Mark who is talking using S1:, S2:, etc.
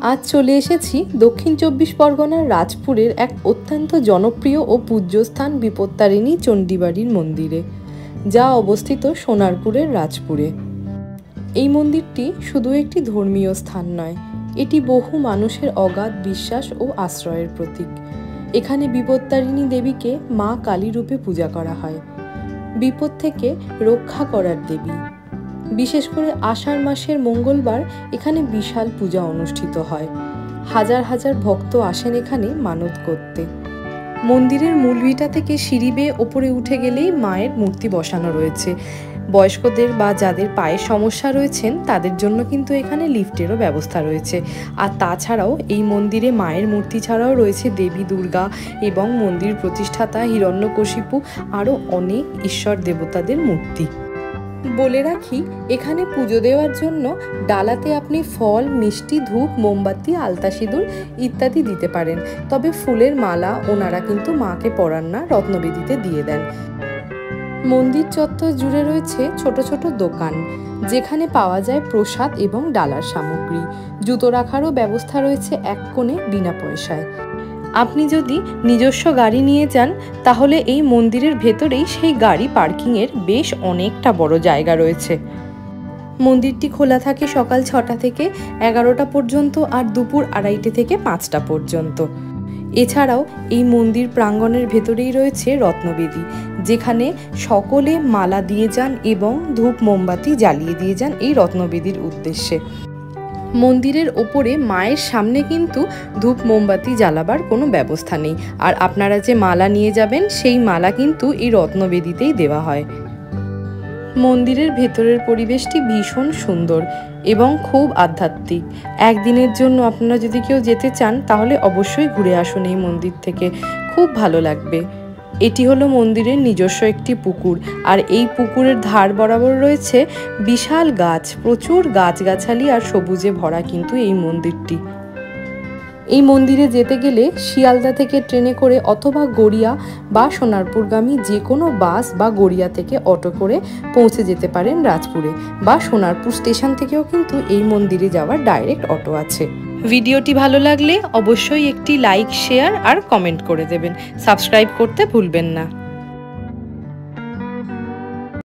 S1: আজ চলে এসেছি দক্ষিণ চব্বিশ পরগনার রাজপুরের এক অত্যন্ত জনপ্রিয় ও পূজ্য স্থান বিপত্তারিণী চণ্ডীবাড়ির মন্দিরে, যা অবস্থিত সোনারপুরের রাজপুরে। এই মন্দিরটি শুধু একটি ধর্মীয় স্থান নয়, এটি বহু মানুষের অগাধ বিশ্বাস ও আশ্রয়ের প্রতীক। এখানে বিপত্তারিণী দেবীকে মা কালী রূপে পূজা করা হয়, বিপদ থেকে রক্ষা করার দেবী। বিশেষ করে আষাঢ় মাসের মঙ্গলবার এখানে বিশাল পূজা অনুষ্ঠিত হয়। হাজার হাজার ভক্ত আসেন এখানে মানত করতে। মন্দিরের মূল ভিটা থেকে সিঁড়ি বেয়ে ওপরে উঠে গেলেই মায়ের মূর্তি বসানো রয়েছে। বয়স্কদের বা যাদের পায়ের সমস্যা রয়েছেন তাদের জন্য কিন্তু এখানে লিফটেরও ব্যবস্থা রয়েছে। আর তাছাড়াও এই মন্দিরে মায়ের মূর্তি ছাড়াও রয়েছে দেবী দুর্গা এবং মন্দির প্রতিষ্ঠাতা হিরণ্যকশিপু, আরও অনেক ঈশ্বর দেবতাদের মূর্তি। বলে রাখি, এখানে পুজো দেওয়ার জন্য ডালাতে আপনি ফল, মিষ্টি, ধূপ, মোমবাতি, আলতা সিঁদুর ইত্যাদি দিতে পারেন। তবে ফুলের মালা ওনারা কিন্তু মাকে পরান না, রত্নবেদিতে দিয়ে দেন। মন্দির চত্বর জুড়ে রয়েছে ছোট ছোট দোকান, যেখানে পাওয়া যায় প্রসাদ এবং ডালার সামগ্রী। জুতো রাখারও ব্যবস্থা রয়েছে এক কোণে বিনা পয়সায়। আপনি যদি নিজস্ব গাড়ি নিয়ে যান তাহলে এই মন্দিরের ভেতরেই সেই গাড়ি পার্কিংয়ের বেশ অনেকটা বড় জায়গা রয়েছে। মন্দিরটি খোলা থাকে সকাল 6টা থেকে 11টা পর্যন্ত আর দুপুর 2:30 থেকে 5টা পর্যন্ত। এছাড়াও এই মন্দির প্রাঙ্গণের ভেতরেই রয়েছে রত্নবেদী, যেখানে সকলে মালা দিয়ে যান এবং ধূপ মোমবাতি জ্বালিয়ে দিয়ে যান এই রত্নবেদীর উদ্দেশ্যে। মন্দিরের ওপরে মায়ের সামনে কিন্তু ধূপ মোমবাতি জ্বালাবার কোনো ব্যবস্থা নেই, আর আপনারা যে মালা নিয়ে যাবেন সেই মালা কিন্তু এই রত্নবেদীতেই দেওয়া হয়। মন্দিরের ভেতরের পরিবেশটি ভীষণ সুন্দর এবং খুব আধ্যাত্মিক। একদিনের জন্য আপনারা যদি কেউ যেতে চান তাহলে অবশ্যই ঘুরে আসুন এই মন্দির থেকে, খুব ভালো লাগবে। এটি হলো মন্দিরের নিজস্ব একটি পুকুর, আর এই পুকুরের ধার বরাবর রয়েছে বিশাল গাছ, প্রচুর গাছগাছালি আর সবুজে ভরা কিন্তু এই মন্দিরটি। এই মন্দিরে যেতে গেলে শিয়ালদা থেকে ট্রেনে করে অথবা গড়িয়া বা সোনারপুরগামী যে কোনো বাস বা গড়িয়া থেকে অটো করে পৌঁছে যেতে পারেন রাজপুরে, বা সোনারপুর স্টেশন থেকেও কিন্তু এই মন্দিরে যাওয়ার ডাইরেক্ট অটো আছে। ভিডিওটি ভালো লাগলে অবশ্যই একটি লাইক, শেয়ার আর কমেন্ট করে দেবেন। সাবস্ক্রাইব করতে ভুলবেন না।